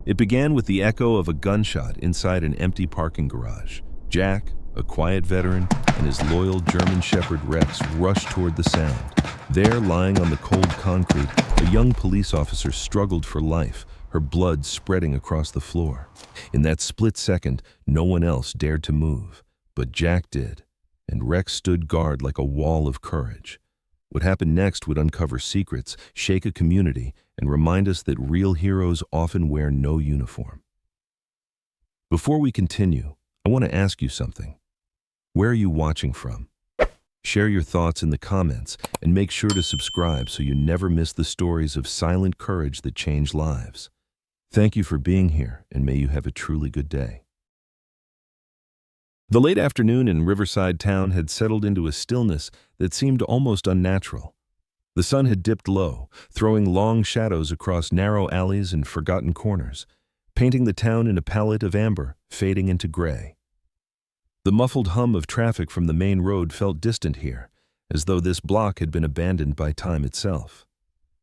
It began with the echo of a gunshot inside an empty parking garage. Jack, a quiet veteran, and his loyal German Shepherd Rex rushed toward the sound. There, lying on the cold concrete, a young police officer struggled for life, her blood spreading across the floor. In that split second, no one else dared to move, but Jack did, and Rex stood guard like a wall of courage. What happened next would uncover secrets, shake a community, and remind us that real heroes often wear no uniform. Before we continue, I want to ask you something. Where are you watching from? Share your thoughts in the comments and make sure to subscribe so you never miss the stories of silent courage that change lives. Thank you for being here, and may you have a truly good day. The late afternoon in Riverside town had settled into a stillness that seemed almost unnatural. The sun had dipped low, throwing long shadows across narrow alleys and forgotten corners, painting the town in a palette of amber, fading into gray. The muffled hum of traffic from the main road felt distant here, as though this block had been abandoned by time itself.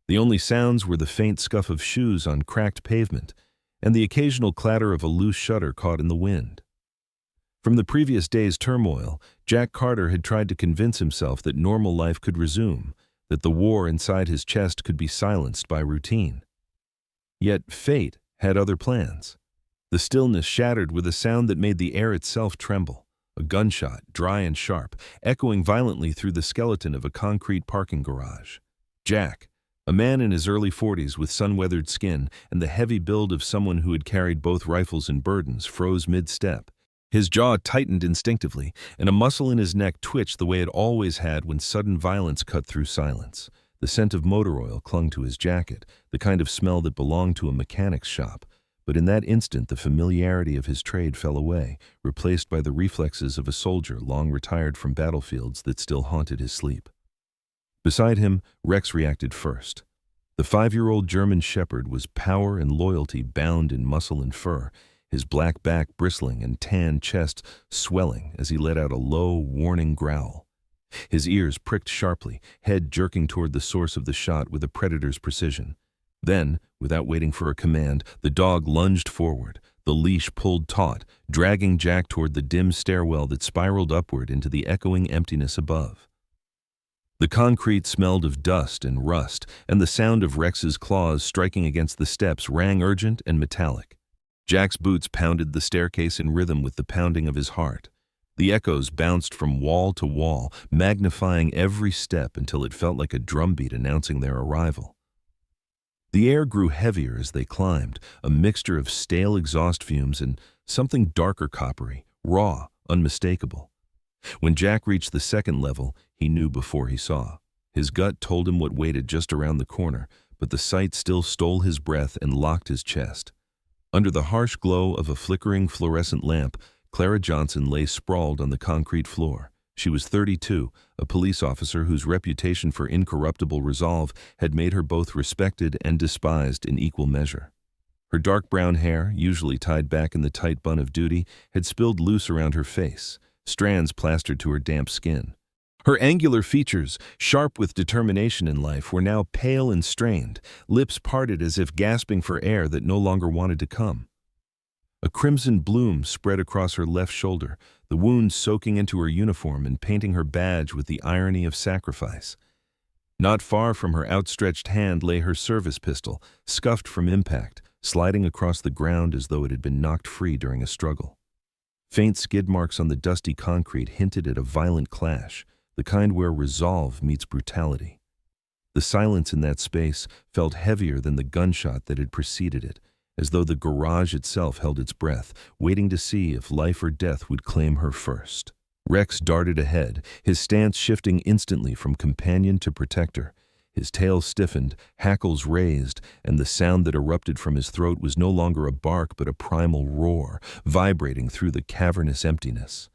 The only sounds were the faint scuff of shoes on cracked pavement and the occasional clatter of a loose shutter caught in the wind. From the previous day's turmoil, Jack Carter had tried to convince himself that normal life could resume, that the war inside his chest could be silenced by routine. Yet fate had other plans. The stillness shattered with a sound that made the air itself tremble, a gunshot, dry and sharp, echoing violently through the skeleton of a concrete parking garage. Jack, a man in his early 40s with sun-weathered skin and the heavy build of someone who had carried both rifles and burdens, froze mid-step. His jaw tightened instinctively, and a muscle in his neck twitched the way it always had when sudden violence cut through silence. The scent of motor oil clung to his jacket, the kind of smell that belonged to a mechanic's shop. But in that instant, the familiarity of his trade fell away, replaced by the reflexes of a soldier long retired from battlefields that still haunted his sleep. Beside him, Rex reacted first. The 5-year-old German Shepherd was power and loyalty bound in muscle and fur, his black back bristling and tan chest swelling as he let out a low, warning growl. His ears pricked sharply, head jerking toward the source of the shot with a predator's precision. Then, without waiting for a command, the dog lunged forward, the leash pulled taut, dragging Jack toward the dim stairwell that spiraled upward into the echoing emptiness above. The concrete smelled of dust and rust, and the sound of Rex's claws striking against the steps rang urgent and metallic. Jack's boots pounded the staircase in rhythm with the pounding of his heart. The echoes bounced from wall to wall, magnifying every step until it felt like a drumbeat announcing their arrival. The air grew heavier as they climbed, a mixture of stale exhaust fumes and something darker coppery, raw, unmistakable. When Jack reached the second level, he knew before he saw. His gut told him what waited just around the corner, but the sight still stole his breath and locked his chest. Under the harsh glow of a flickering fluorescent lamp, Clara Johnson lay sprawled on the concrete floor. She was 32, a police officer whose reputation for incorruptible resolve had made her both respected and despised in equal measure. Her dark brown hair, usually tied back in the tight bun of duty, had spilled loose around her face, strands plastered to her damp skin. Her angular features, sharp with determination in life, were now pale and strained, lips parted as if gasping for air that no longer wanted to come. A crimson bloom spread across her left shoulder, the wound soaking into her uniform and painting her badge with the irony of sacrifice. Not far from her outstretched hand lay her service pistol, scuffed from impact, sliding across the ground as though it had been knocked free during a struggle. Faint skid marks on the dusty concrete hinted at a violent clash, the kind where resolve meets brutality. The silence in that space felt heavier than the gunshot that had preceded it, as though the garage itself held its breath, waiting to see if life or death would claim her first. Rex darted ahead, his stance shifting instantly from companion to protector. His tail stiffened, hackles raised, and the sound that erupted from his throat was no longer a bark but a primal roar, vibrating through the cavernous emptiness.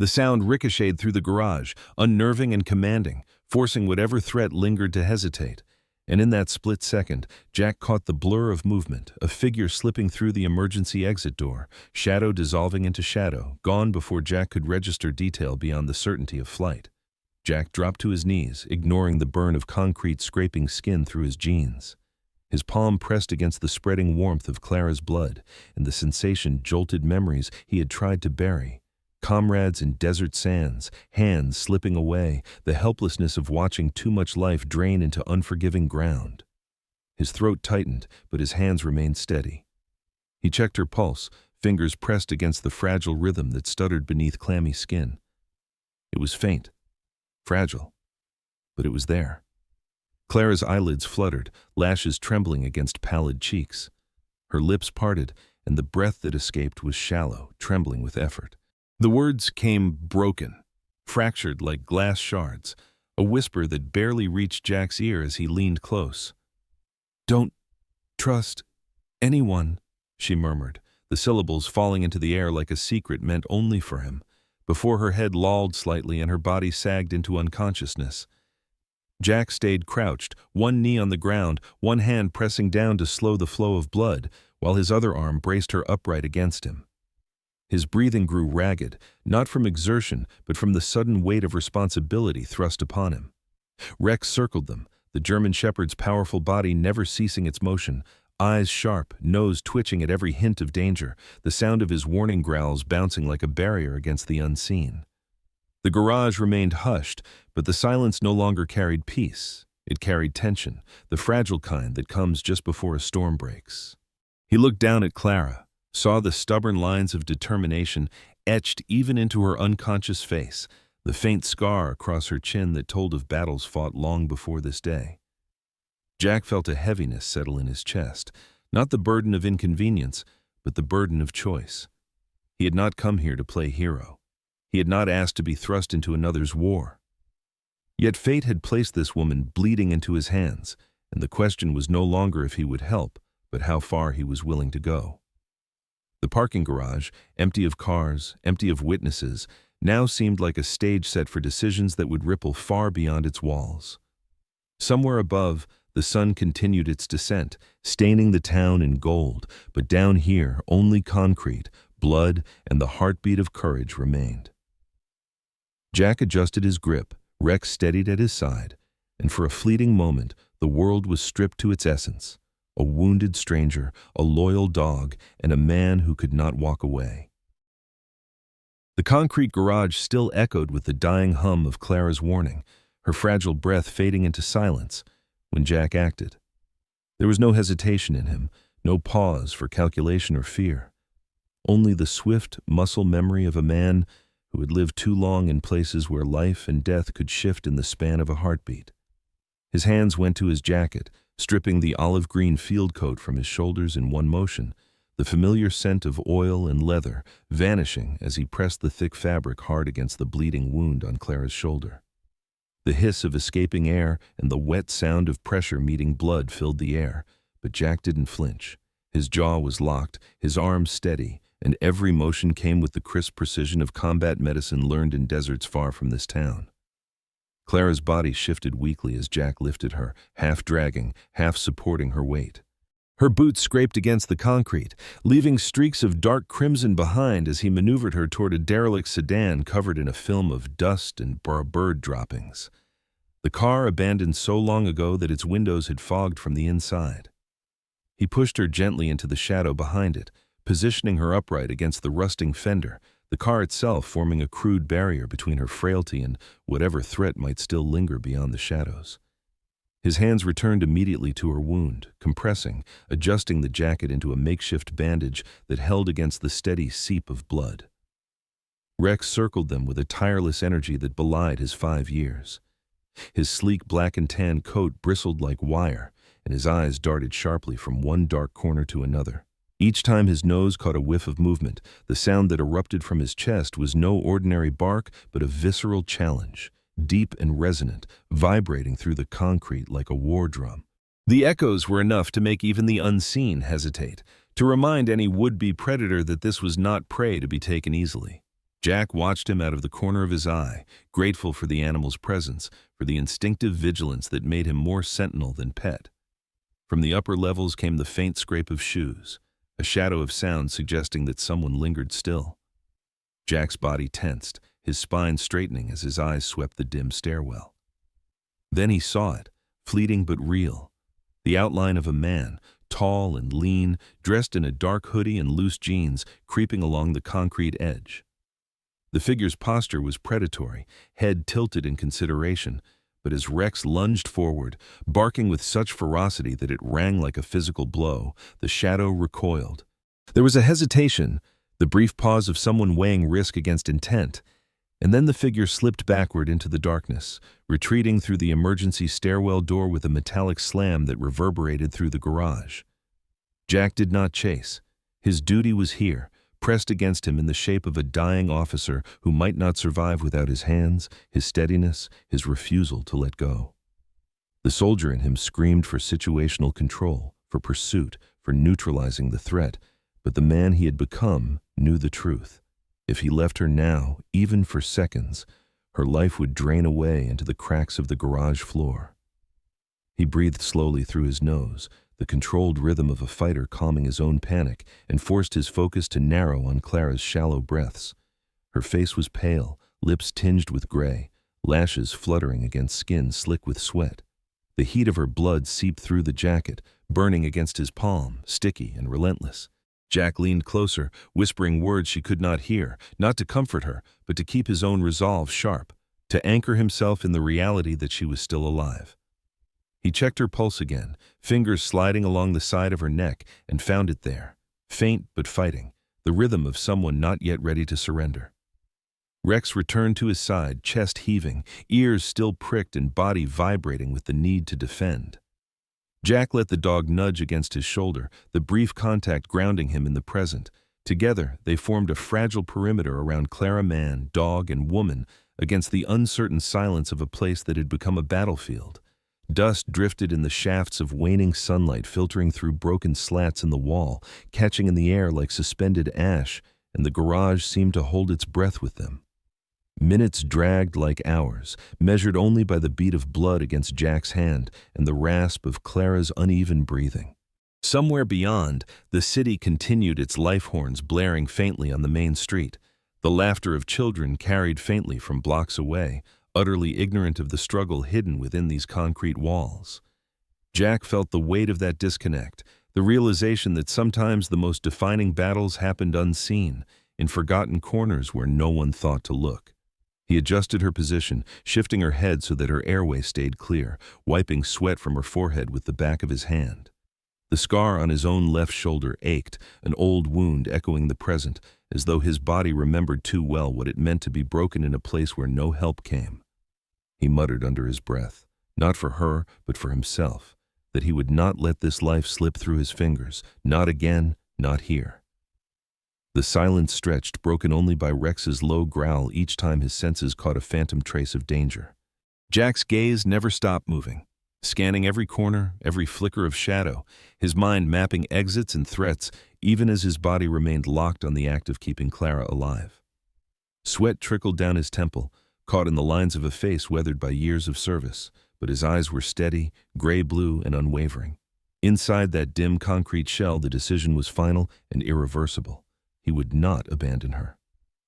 The sound ricocheted through the garage, unnerving and commanding, forcing whatever threat lingered to hesitate. And in that split second, Jack caught the blur of movement, a figure slipping through the emergency exit door, shadow dissolving into shadow, gone before Jack could register detail beyond the certainty of flight. Jack dropped to his knees, ignoring the burn of concrete scraping skin through his jeans. His palm pressed against the spreading warmth of Clara's blood, and the sensation jolted memories he had tried to bury. Comrades in desert sands, hands slipping away, the helplessness of watching too much life drain into unforgiving ground. His throat tightened, but his hands remained steady. He checked her pulse, fingers pressed against the fragile rhythm that stuttered beneath clammy skin. It was faint, fragile, but it was there. Clara's eyelids fluttered, lashes trembling against pallid cheeks. Her lips parted, and the breath that escaped was shallow, trembling with effort. The words came broken, fractured like glass shards, a whisper that barely reached Jack's ear as he leaned close. "Don't trust anyone," she murmured, the syllables falling into the air like a secret meant only for him, before her head lolled slightly and her body sagged into unconsciousness. Jack stayed crouched, one knee on the ground, one hand pressing down to slow the flow of blood, while his other arm braced her upright against him. His breathing grew ragged, not from exertion, but from the sudden weight of responsibility thrust upon him. Rex circled them, the German shepherd's powerful body never ceasing its motion, eyes sharp, nose twitching at every hint of danger, the sound of his warning growls bouncing like a barrier against the unseen. The garage remained hushed, but the silence no longer carried peace. It carried tension, the fragile kind that comes just before a storm breaks. He looked down at Clara, saw the stubborn lines of determination etched even into her unconscious face, the faint scar across her chin that told of battles fought long before this day. Jack felt a heaviness settle in his chest, not the burden of inconvenience, but the burden of choice. He had not come here to play hero. He had not asked to be thrust into another's war. Yet fate had placed this woman bleeding into his hands, and the question was no longer if he would help, but how far he was willing to go. The parking garage, empty of cars, empty of witnesses, now seemed like a stage set for decisions that would ripple far beyond its walls. Somewhere above, the sun continued its descent, staining the town in gold, but down here only concrete, blood, and the heartbeat of courage remained. Jack adjusted his grip, Rex steadied at his side, and for a fleeting moment the world was stripped to its essence. A wounded stranger, a loyal dog, and a man who could not walk away. The concrete garage still echoed with the dying hum of Clara's warning, her fragile breath fading into silence when Jack acted. There was no hesitation in him, no pause for calculation or fear. Only the swift muscle memory of a man who had lived too long in places where life and death could shift in the span of a heartbeat. His hands went to his jacket, stripping the olive-green field coat from his shoulders in one motion, the familiar scent of oil and leather vanishing as he pressed the thick fabric hard against the bleeding wound on Clara's shoulder. The hiss of escaping air and the wet sound of pressure meeting blood filled the air, but Jack didn't flinch. His jaw was locked, his arms steady, and every motion came with the crisp precision of combat medicine learned in deserts far from this town. Clara's body shifted weakly as Jack lifted her, half dragging, half supporting her weight. Her boots scraped against the concrete, leaving streaks of dark crimson behind as he maneuvered her toward a derelict sedan covered in a film of dust and bird droppings. The car abandoned so long ago that its windows had fogged from the inside. He pushed her gently into the shadow behind it, positioning her upright against the rusting fender, the car itself forming a crude barrier between her frailty and whatever threat might still linger beyond the shadows. His hands returned immediately to her wound, compressing, adjusting the jacket into a makeshift bandage that held against the steady seep of blood. Rex circled them with a tireless energy that belied his 5 years. His sleek black and tan coat bristled like wire, and his eyes darted sharply from one dark corner to another. Each time his nose caught a whiff of movement, the sound that erupted from his chest was no ordinary bark, but a visceral challenge, deep and resonant, vibrating through the concrete like a war drum. The echoes were enough to make even the unseen hesitate, to remind any would-be predator that this was not prey to be taken easily. Jack watched him out of the corner of his eye, grateful for the animal's presence, for the instinctive vigilance that made him more sentinel than pet. From the upper levels came the faint scrape of shoes, a shadow of sound suggesting that someone lingered still. Jack's body tensed, his spine straightening as his eyes swept the dim stairwell. Then he saw it, fleeting but real, The outline of a man, tall and lean, dressed in a dark hoodie and loose jeans, creeping along the concrete edge. The figure's posture was predatory, head tilted in consideration, but as Rex lunged forward, barking with such ferocity that it rang like a physical blow, the shadow recoiled. There was a hesitation, the brief pause of someone weighing risk against intent, and then the figure slipped backward into the darkness, retreating through the emergency stairwell door with a metallic slam that reverberated through the garage. Jack did not chase. His duty was here, pressed against him in the shape of a dying officer who might not survive without his hands, his steadiness, his refusal to let go. The soldier in him screamed for situational control, for pursuit, for neutralizing the threat, but the man he had become knew the truth. If he left her now, even for seconds, her life would drain away into the cracks of the garage floor. He breathed slowly through his nose, the controlled rhythm of a fighter calming his own panic, and forced his focus to narrow on Clara's shallow breaths. Her face was pale, lips tinged with gray, lashes fluttering against skin slick with sweat. The heat of her blood seeped through the jacket, burning against his palm, sticky and relentless. Jack leaned closer, whispering words she could not hear, not to comfort her, but to keep his own resolve sharp, to anchor himself in the reality that she was still alive. He checked her pulse again, fingers sliding along the side of her neck, and found it there, faint but fighting, the rhythm of someone not yet ready to surrender. Rex returned to his side, chest heaving, ears still pricked and body vibrating with the need to defend. Jack let the dog nudge against his shoulder, the brief contact grounding him in the present. Together, they formed a fragile perimeter around Clara man, dog, and woman against the uncertain silence of a place that had become a battlefield. Dust drifted in the shafts of waning sunlight filtering through broken slats in the wall, catching in the air like suspended ash, and the garage seemed to hold its breath with them. Minutes dragged like hours, measured only by the beat of blood against Jack's hand and the rasp of Clara's uneven breathing. Somewhere beyond, the city continued its life horns blaring faintly on the main street. The laughter of children carried faintly from blocks away, utterly ignorant of the struggle hidden within these concrete walls. Jack felt the weight of that disconnect, the realization that sometimes the most defining battles happened unseen, in forgotten corners where no one thought to look. He adjusted her position, shifting her head so that her airway stayed clear, wiping sweat from her forehead with the back of his hand. The scar on his own left shoulder ached, an old wound echoing the present, as though his body remembered too well what it meant to be broken in a place where no help came. He muttered under his breath, not for her, but for himself, that he would not let this life slip through his fingers, not again, not here. The silence stretched, broken only by Rex's low growl each time his senses caught a phantom trace of danger. Jack's gaze never stopped moving, scanning every corner, every flicker of shadow, his mind mapping exits and threats, even as his body remained locked on the act of keeping Clara alive. Sweat trickled down his temple, caught in the lines of a face weathered by years of service, but his eyes were steady, gray-blue, and unwavering. Inside that dim concrete shell, the decision was final and irreversible. He would not abandon her.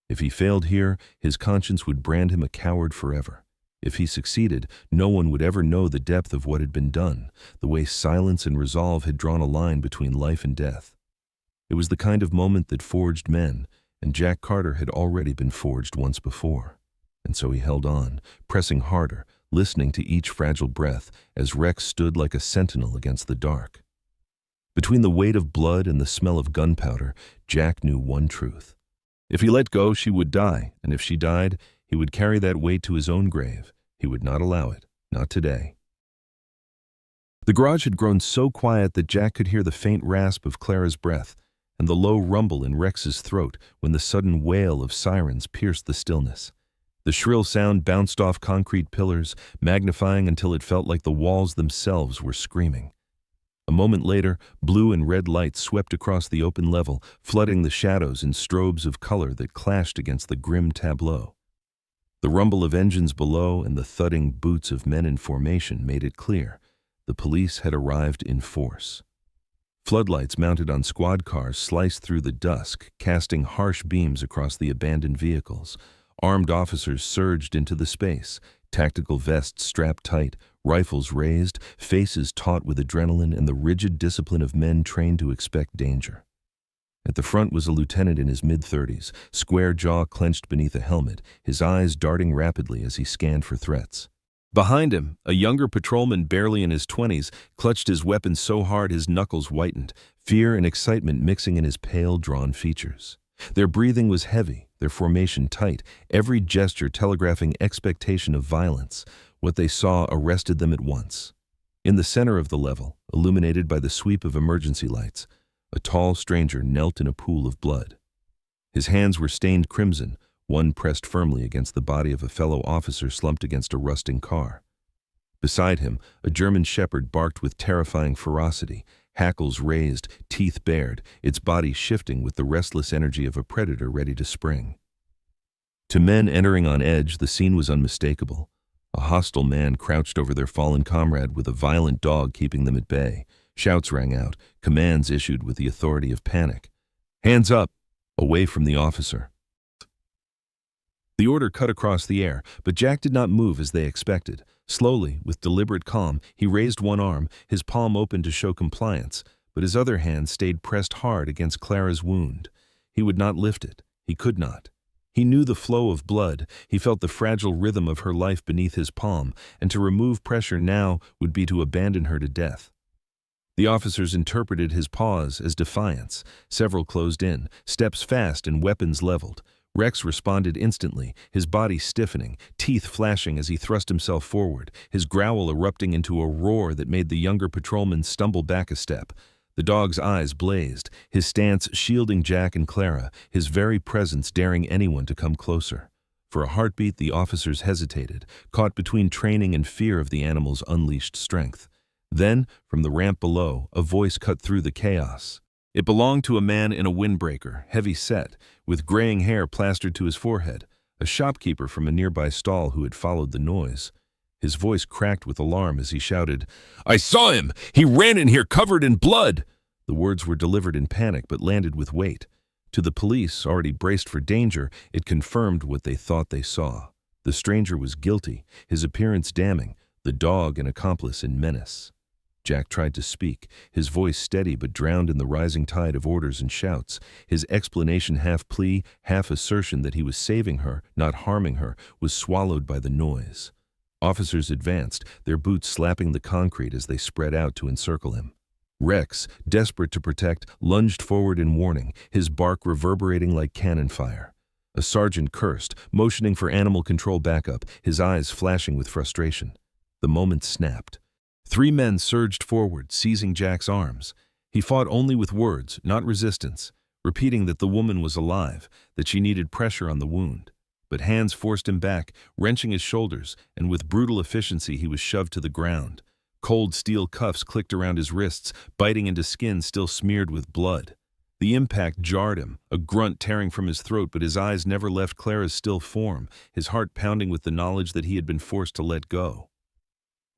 If he failed here, his conscience would brand him a coward forever. If he succeeded, no one would ever know the depth of what had been done, the way silence and resolve had drawn a line between life and death. It was the kind of moment that forged men, and Jack Carter had already been forged once before. And so he held on, pressing harder, listening to each fragile breath as Rex stood like a sentinel against the dark. Between the weight of blood and the smell of gunpowder, Jack knew one truth. If he let go, she would die, and if she died, he would carry that weight to his own grave. He would not allow it, not today. The garage had grown so quiet that Jack could hear the faint rasp of Clara's breath and the low rumble in Rex's throat when the sudden wail of sirens pierced the stillness. The shrill sound bounced off concrete pillars, magnifying until it felt like the walls themselves were screaming. A moment later, blue and red lights swept across the open level, flooding the shadows in strobes of color that clashed against the grim tableau. The rumble of engines below and the thudding boots of men in formation made it clear. The police had arrived in force. Floodlights mounted on squad cars sliced through the dusk, casting harsh beams across the abandoned vehicles. Armed officers surged into the space, tactical vests strapped tight, Rifles raised, faces taut with adrenaline and the rigid discipline of men trained to expect danger. At the front was a lieutenant in his mid-30s, square jaw clenched beneath a helmet, his eyes darting rapidly as he scanned for threats. Behind him, a younger patrolman barely in his 20s clutched his weapon so hard his knuckles whitened, fear and excitement mixing in his pale, drawn features. Their breathing was heavy, their formation tight, every gesture telegraphing expectation of violence. What they saw arrested them at once. In the center of the level, illuminated by the sweep of emergency lights, a tall stranger knelt in a pool of blood. His hands were stained crimson, one pressed firmly against the body of a fellow officer slumped against a rusting car. Beside him, a German shepherd barked with terrifying ferocity, hackles raised, teeth bared, its body shifting with the restless energy of a predator ready to spring. To men entering on edge, the scene was unmistakable. A hostile man crouched over their fallen comrade with a violent dog keeping them at bay. Shouts rang out, commands issued with the authority of panic. "Hands up!" Away from the officer. The order cut across the air, but Jack did not move as they expected. Slowly, with deliberate calm, he raised one arm, his palm open to show compliance, but his other hand stayed pressed hard against Clara's wound. He would not lift it. He could not. He knew the flow of blood. He felt the fragile rhythm of her life beneath his palm, and to remove pressure now would be to abandon her to death. The officers interpreted his pause as defiance. Several closed in, steps fast and weapons leveled. Rex responded instantly, his body stiffening, teeth flashing as he thrust himself forward, his growl erupting into a roar that made the younger patrolman stumble back a step. The dog's eyes blazed, his stance shielding Jack and Clara, his very presence daring anyone to come closer. For a heartbeat, the officers hesitated, caught between training and fear of the animal's unleashed strength. Then, from the ramp below, a voice cut through the chaos. It belonged to a man in a windbreaker, heavy-set, with graying hair plastered to his forehead, a shopkeeper from a nearby stall who had followed the noise. His voice cracked with alarm as he shouted, "I saw him! He ran in here covered in blood!" The words were delivered in panic but landed with weight. To the police, already braced for danger, it confirmed what they thought they saw. The stranger was guilty, his appearance damning, the dog an accomplice in menace. Jack tried to speak, his voice steady but drowned in the rising tide of orders and shouts, his explanation half plea, half assertion that he was saving her, not harming her, was swallowed by the noise. Officers advanced, their boots slapping the concrete as they spread out to encircle him. Rex, desperate to protect, lunged forward in warning, his bark reverberating like cannon fire. A sergeant cursed, motioning for animal control backup, his eyes flashing with frustration. The moment snapped. 3 men surged forward, seizing Jack's arms. He fought only with words, not resistance, repeating that the woman was alive, that she needed pressure on the wound. But hands forced him back, wrenching his shoulders, and with brutal efficiency he was shoved to the ground. Cold steel cuffs clicked around his wrists, biting into skin still smeared with blood. The impact jarred him, a grunt tearing from his throat, but his eyes never left Clara's still form, his heart pounding with the knowledge that he had been forced to let go.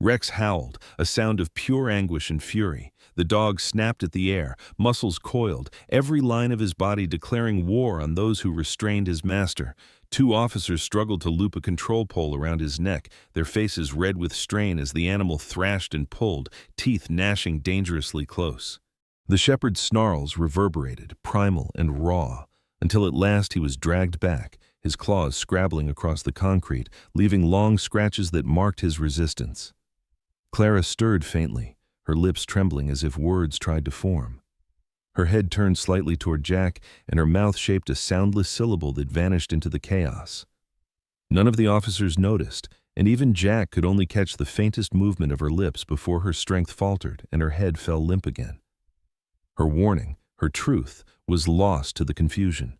Rex howled, a sound of pure anguish and fury. The dog snapped at the air, muscles coiled, every line of his body declaring war on those who restrained his master. 2 officers struggled to loop a control pole around his neck, their faces red with strain as the animal thrashed and pulled, teeth gnashing dangerously close. The shepherd's snarls reverberated, primal and raw, until at last he was dragged back, his claws scrabbling across the concrete, leaving long scratches that marked his resistance. Clara stirred faintly, her lips trembling as if words tried to form. Her head turned slightly toward Jack, and her mouth shaped a soundless syllable that vanished into the chaos. None of the officers noticed, and even Jack could only catch the faintest movement of her lips before her strength faltered and her head fell limp again. Her warning, her truth, was lost to the confusion.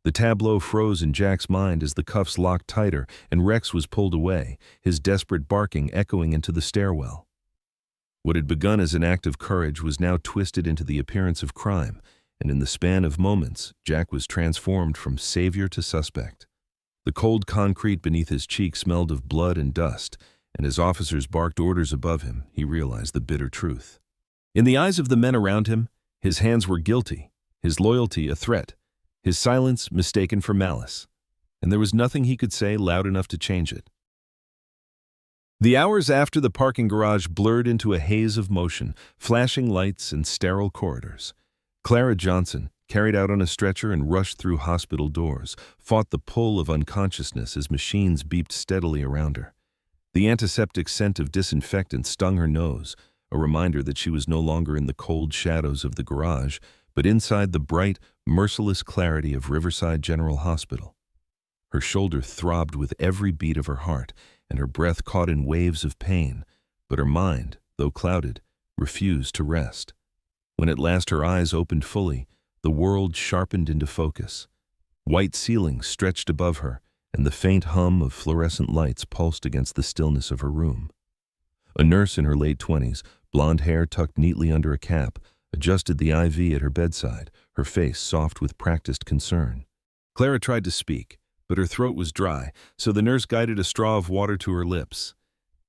The tableau froze in Jack's mind as the cuffs locked tighter and Rex was pulled away, his desperate barking echoing into the stairwell. What had begun as an act of courage was now twisted into the appearance of crime, and in the span of moments, Jack was transformed from savior to suspect. The cold concrete beneath his cheek smelled of blood and dust, and as officers barked orders above him, he realized the bitter truth. In the eyes of the men around him, his hands were guilty, his loyalty a threat, his silence mistaken for malice, and there was nothing he could say loud enough to change it. The hours after the parking garage blurred into a haze of motion, flashing lights and sterile corridors. Clara Johnson, carried out on a stretcher and rushed through hospital doors, fought the pull of unconsciousness as machines beeped steadily around her. The antiseptic scent of disinfectant stung her nose, a reminder that she was no longer in the cold shadows of the garage, but inside the bright, merciless clarity of Riverside General Hospital. Her shoulder throbbed with every beat of her heart, and her breath caught in waves of pain, but her mind, though clouded, refused to rest. When at last her eyes opened fully, the world sharpened into focus. White ceilings stretched above her, and the faint hum of fluorescent lights pulsed against the stillness of her room. A nurse in her late 20s, blonde hair tucked neatly under a cap, adjusted the IV at her bedside, her face soft with practiced concern. Clara tried to speak, but her throat was dry, so the nurse guided a straw of water to her lips.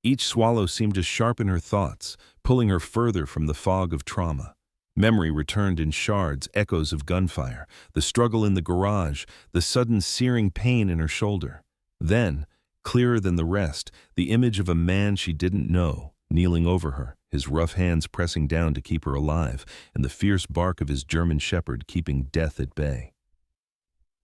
Each swallow seemed to sharpen her thoughts, pulling her further from the fog of trauma. Memory returned in shards, echoes of gunfire, the struggle in the garage, the sudden searing pain in her shoulder. Then, clearer than the rest, the image of a man she didn't know, kneeling over her, his rough hands pressing down to keep her alive, and the fierce bark of his German shepherd keeping death at bay.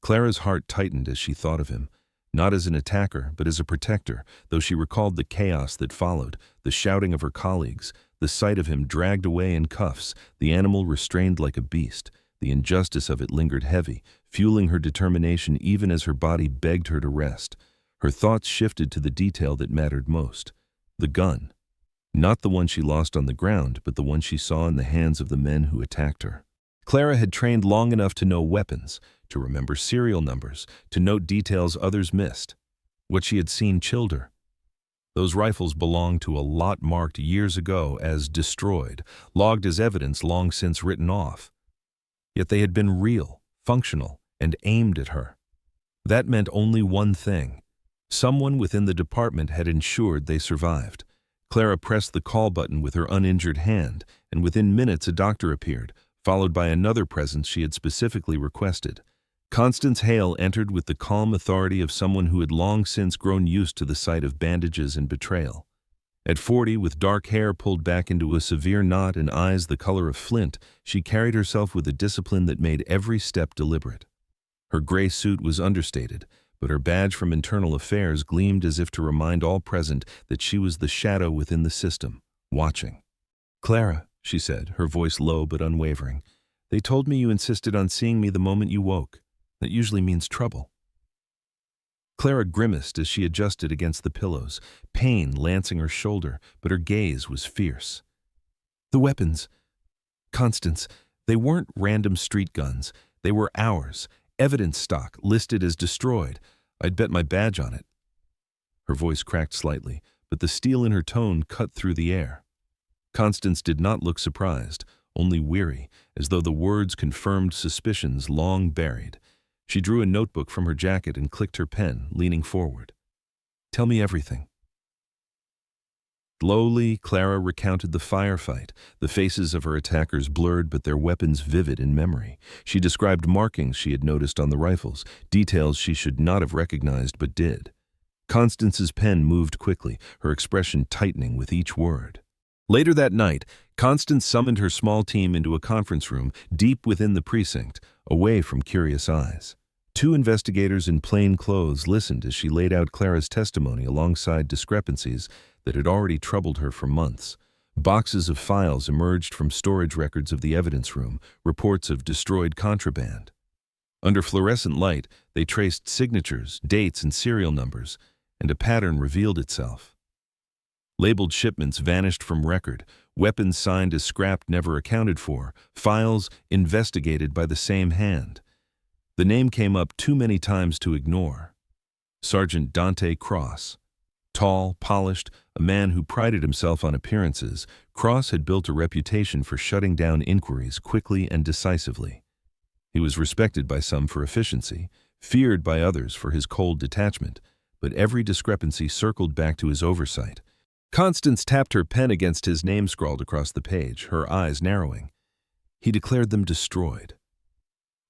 Clara's heart tightened as she thought of him, not as an attacker, but as a protector, though she recalled the chaos that followed, the shouting of her colleagues, the sight of him dragged away in cuffs, the animal restrained like a beast. The injustice of it lingered heavy, fueling her determination even as her body begged her to rest. Her thoughts shifted to the detail that mattered most: the gun. Not the one she lost on the ground, but the one she saw in the hands of the men who attacked her. Clara had trained long enough to know weapons, to remember serial numbers, to note details others missed. What she had seen chilled her. Those rifles belonged to a lot marked years ago as destroyed, logged as evidence long since written off. Yet they had been real, functional, and aimed at her. That meant only one thing. Someone within the department had ensured they survived. Clara pressed the call button with her uninjured hand, and within minutes a doctor appeared, followed by another presence she had specifically requested. Constance Hale entered with the calm authority of someone who had long since grown used to the sight of bandages and betrayal. At 40, with dark hair pulled back into a severe knot and eyes the color of flint, she carried herself with a discipline that made every step deliberate. Her gray suit was understated, but her badge from Internal Affairs gleamed as if to remind all present that she was the shadow within the system, watching. "Clara," she said, her voice low but unwavering, "they told me you insisted on seeing me the moment you woke. That usually means trouble." Clara grimaced as she adjusted against the pillows, pain lancing her shoulder, but her gaze was fierce. "The weapons, Constance, they weren't random street guns. They were ours, evidence stock, listed as destroyed. I'd bet my badge on it." Her voice cracked slightly, but the steel in her tone cut through the air. Constance did not look surprised, only weary, as though the words confirmed suspicions long buried. She drew a notebook from her jacket and clicked her pen, leaning forward. "Tell me everything." Slowly, Clara recounted the firefight, the faces of her attackers blurred but their weapons vivid in memory. She described markings she had noticed on the rifles, details she should not have recognized but did. Constance's pen moved quickly, her expression tightening with each word. Later that night, Constance summoned her small team into a conference room deep within the precinct, away from curious eyes. 2 investigators in plain clothes listened as she laid out Clara's testimony alongside discrepancies that had already troubled her for months. Boxes of files emerged from storage records of the evidence room, reports of destroyed contraband. Under fluorescent light, they traced signatures, dates, and serial numbers, and a pattern revealed itself. Labeled shipments vanished from record, weapons signed as scrapped never accounted for, files investigated by the same hand. The name came up too many times to ignore. Sergeant Dante Cross. Tall, polished, a man who prided himself on appearances, Cross had built a reputation for shutting down inquiries quickly and decisively. He was respected by some for efficiency, feared by others for his cold detachment, but every discrepancy circled back to his oversight. Constance tapped her pen against his name scrawled across the page, her eyes narrowing. He declared them destroyed.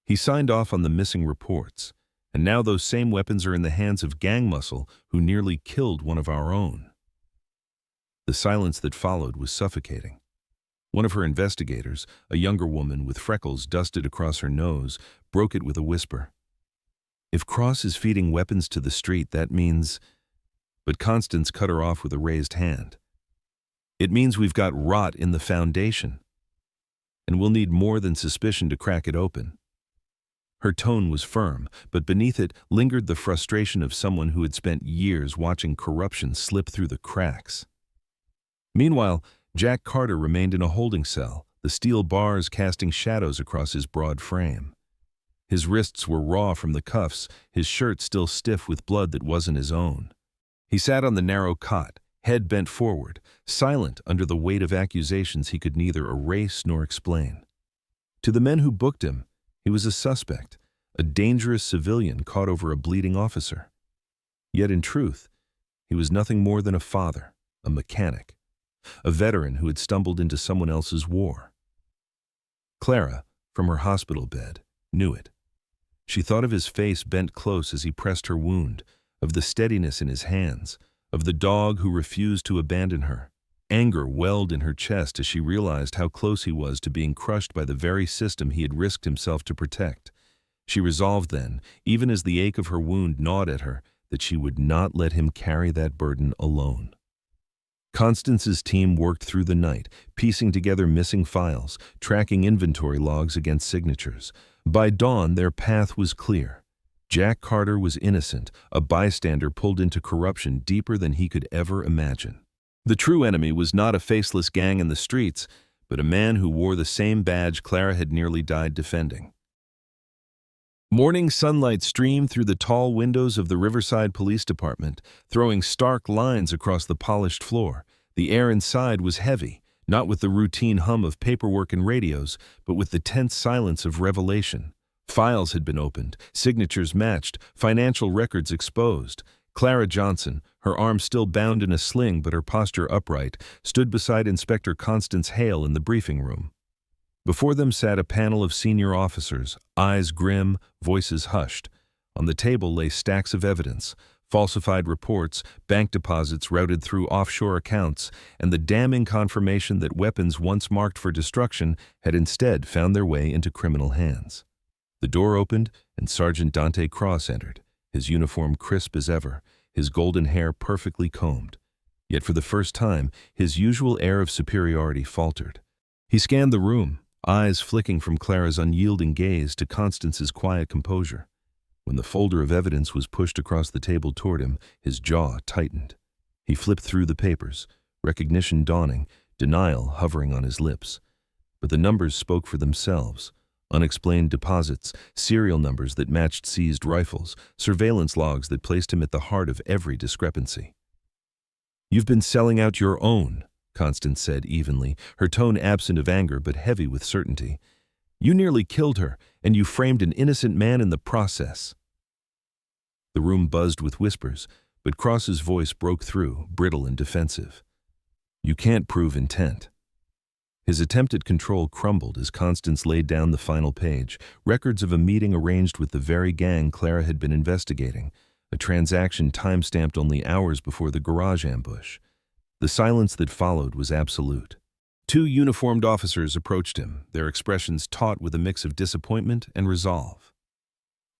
He signed off on the missing reports, and now those same weapons are in the hands of gang muscle who nearly killed one of our own. The silence that followed was suffocating. One of her investigators, a younger woman with freckles dusted across her nose, broke it with a whisper. "If Cross is feeding weapons to the street, that means—" But Constance cut her off with a raised hand. "It means we've got rot in the foundation. And we'll need more than suspicion to crack it open." Her tone was firm, but beneath it lingered the frustration of someone who had spent years watching corruption slip through the cracks. Meanwhile, Jack Carter remained in a holding cell, the steel bars casting shadows across his broad frame. His wrists were raw from the cuffs, his shirt still stiff with blood that wasn't his own. He sat on the narrow cot, head bent forward, silent under the weight of accusations he could neither erase nor explain. To the men who booked him, he was a suspect, a dangerous civilian caught over a bleeding officer. Yet in truth, he was nothing more than a father, a mechanic, a veteran who had stumbled into someone else's war. Clara, from her hospital bed, knew it. She thought of his face bent close as he pressed her wound, of the steadiness in his hands, of the dog who refused to abandon her. Anger welled in her chest as she realized how close he was to being crushed by the very system he had risked himself to protect. She resolved then, even as the ache of her wound gnawed at her, that she would not let him carry that burden alone. Constance's team worked through the night, piecing together missing files, tracking inventory logs against signatures. By dawn, their path was clear. Jack Carter was innocent, a bystander pulled into corruption deeper than he could ever imagine. The true enemy was not a faceless gang in the streets, but a man who wore the same badge Clara had nearly died defending. Morning sunlight streamed through the tall windows of the Riverside Police Department, throwing stark lines across the polished floor. The air inside was heavy, not with the routine hum of paperwork and radios, but with the tense silence of revelation. Files had been opened, signatures matched, financial records exposed. Clara Johnson, her arm still bound in a sling but her posture upright, stood beside Inspector Constance Hale in the briefing room. Before them sat a panel of senior officers, eyes grim, voices hushed. On the table lay stacks of evidence, falsified reports, bank deposits routed through offshore accounts, and the damning confirmation that weapons once marked for destruction had instead found their way into criminal hands. The door opened, and Sergeant Dante Cross entered, his uniform crisp as ever, his golden hair perfectly combed. Yet for the first time, his usual air of superiority faltered. He scanned the room, eyes flicking from Clara's unyielding gaze to Constance's quiet composure. When the folder of evidence was pushed across the table toward him, his jaw tightened. He flipped through the papers, recognition dawning, denial hovering on his lips. But the numbers spoke for themselves. Unexplained deposits, serial numbers that matched seized rifles, surveillance logs that placed him at the heart of every discrepancy. "You've been selling out your own," Constance said evenly, her tone absent of anger but heavy with certainty. "You nearly killed her, and you framed an innocent man in the process." The room buzzed with whispers, but Cross's voice broke through, brittle and defensive. "You can't prove intent." His attempt at control crumbled as Constance laid down the final page, records of a meeting arranged with the very gang Clara had been investigating, a transaction time-stamped only hours before the garage ambush. The silence that followed was absolute. Two uniformed officers approached him, their expressions taut with a mix of disappointment and resolve.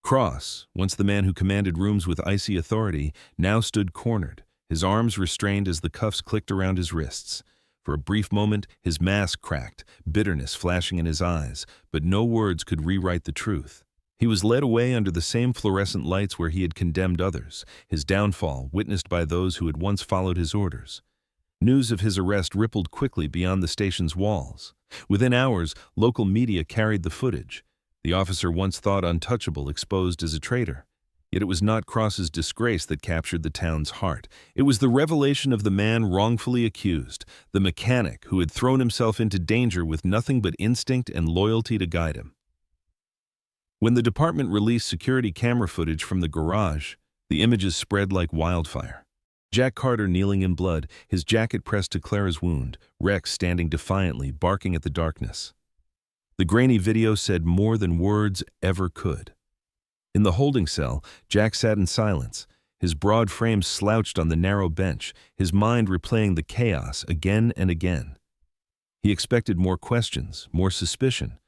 Cross, once the man who commanded rooms with icy authority, now stood cornered, his arms restrained as the cuffs clicked around his wrists. For a brief moment, his mask cracked, bitterness flashing in his eyes, but no words could rewrite the truth. He was led away under the same fluorescent lights where he had condemned others, his downfall witnessed by those who had once followed his orders. News of his arrest rippled quickly beyond the station's walls. Within hours, local media carried the footage. The officer once thought untouchable exposed as a traitor. Yet it was not Cross's disgrace that captured the town's heart. It was the revelation of the man wrongfully accused, the mechanic who had thrown himself into danger with nothing but instinct and loyalty to guide him. When the department released security camera footage from the garage, the images spread like wildfire. Jack Carter kneeling in blood, his jacket pressed to Clara's wound, Rex standing defiantly, barking at the darkness. The grainy video said more than words ever could. In the holding cell, Jack sat in silence, his broad frame slouched on the narrow bench, his mind replaying the chaos again and again. He expected more questions, more suspicion,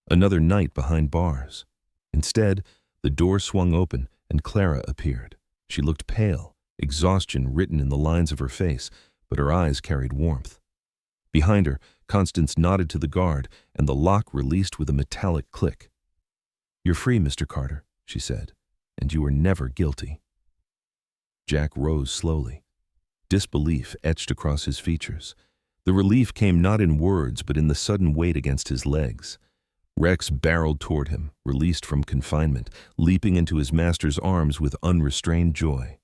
another night behind bars. Instead, the door swung open and Clara appeared. She looked pale, exhaustion written in the lines of her face, but her eyes carried warmth. Behind her, Constance nodded to the guard, and the lock released with a metallic click. "You're free, Mr. Carter," she said, "and you were never guilty." Jack rose slowly. Disbelief etched across his features. The relief came not in words, but in the sudden weight against his legs. Rex barreled toward him, released from confinement, leaping into his master's arms with unrestrained joy.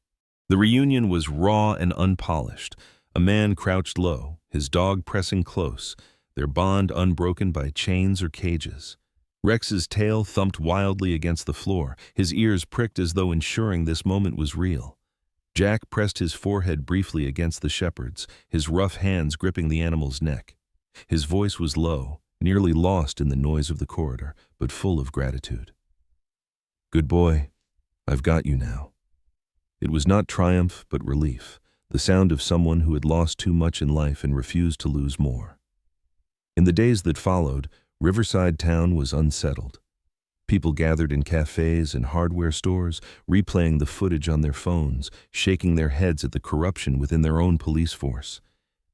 The reunion was raw and unpolished. A man crouched low, his dog pressing close, their bond unbroken by chains or cages. Rex's tail thumped wildly against the floor, his ears pricked as though ensuring this moment was real. Jack pressed his forehead briefly against the shepherd's, his rough hands gripping the animal's neck. His voice was low, nearly lost in the noise of the corridor, but full of gratitude. "Good boy, I've got you now." It was not triumph, but relief, the sound of someone who had lost too much in life and refused to lose more. In the days that followed, Riverside Town was unsettled. People gathered in cafes and hardware stores, replaying the footage on their phones, shaking their heads at the corruption within their own police force.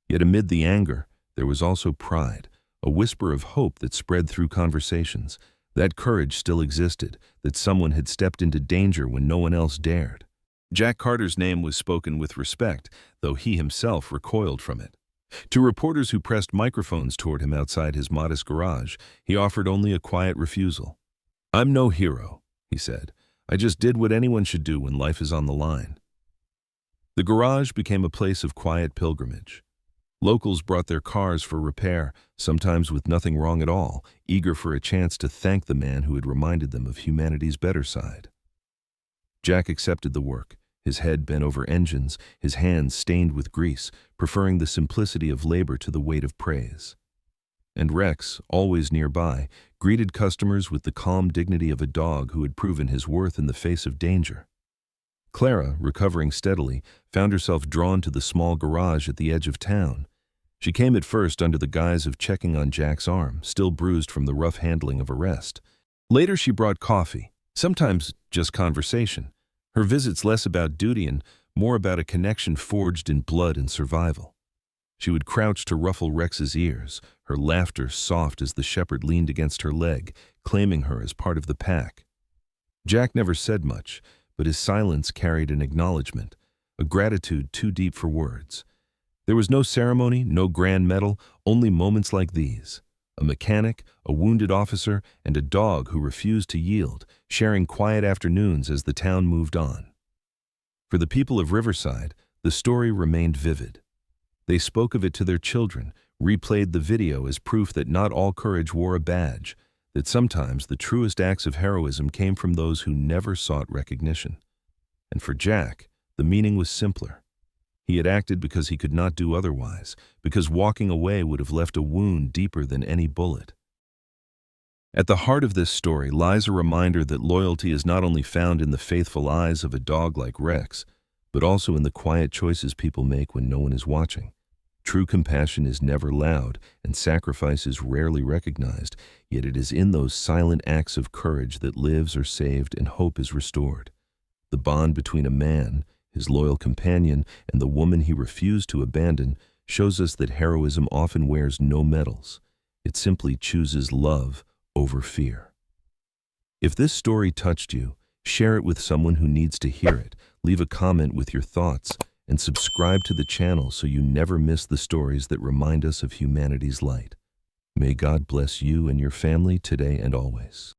Yet amid the anger, there was also pride, a whisper of hope that spread through conversations. That courage still existed, that someone had stepped into danger when no one else dared. Jack Carter's name was spoken with respect, though he himself recoiled from it. To reporters who pressed microphones toward him outside his modest garage, he offered only a quiet refusal. "I'm no hero," he said. "I just did what anyone should do when life is on the line." The garage became a place of quiet pilgrimage. Locals brought their cars for repair, sometimes with nothing wrong at all, eager for a chance to thank the man who had reminded them of humanity's better side. Jack accepted the work, his head bent over engines, his hands stained with grease, preferring the simplicity of labor to the weight of praise. And Rex, always nearby, greeted customers with the calm dignity of a dog who had proven his worth in the face of danger. Clara, recovering steadily, found herself drawn to the small garage at the edge of town. She came at first under the guise of checking on Jack's arm, still bruised from the rough handling of arrest. Later she brought coffee, sometimes just conversation, her visits less about duty and more about a connection forged in blood and survival. She would crouch to ruffle Rex's ears, her laughter soft as the shepherd leaned against her leg, claiming her as part of the pack. Jack never said much, but his silence carried an acknowledgement, a gratitude too deep for words. There was no ceremony, no grand medal, only moments like these. A mechanic, a wounded officer, and a dog who refused to yield, sharing quiet afternoons as the town moved on. For the people of Riverside, the story remained vivid. They spoke of it to their children, replayed the video as proof that not all courage wore a badge, that sometimes the truest acts of heroism came from those who never sought recognition. And for Jack, the meaning was simpler. He had acted because he could not do otherwise, because walking away would have left a wound deeper than any bullet. At the heart of this story lies a reminder that loyalty is not only found in the faithful eyes of a dog like Rex, but also in the quiet choices people make when no one is watching. True compassion is never loud, and sacrifice is rarely recognized, yet it is in those silent acts of courage that lives are saved and hope is restored. The bond between a man, his loyal companion, and the woman he refused to abandon shows us that heroism often wears no medals. It simply chooses love over fear. If this story touched you, share it with someone who needs to hear it, leave a comment with your thoughts, and subscribe to the channel so you never miss the stories that remind us of humanity's light. May God bless you and your family today and always.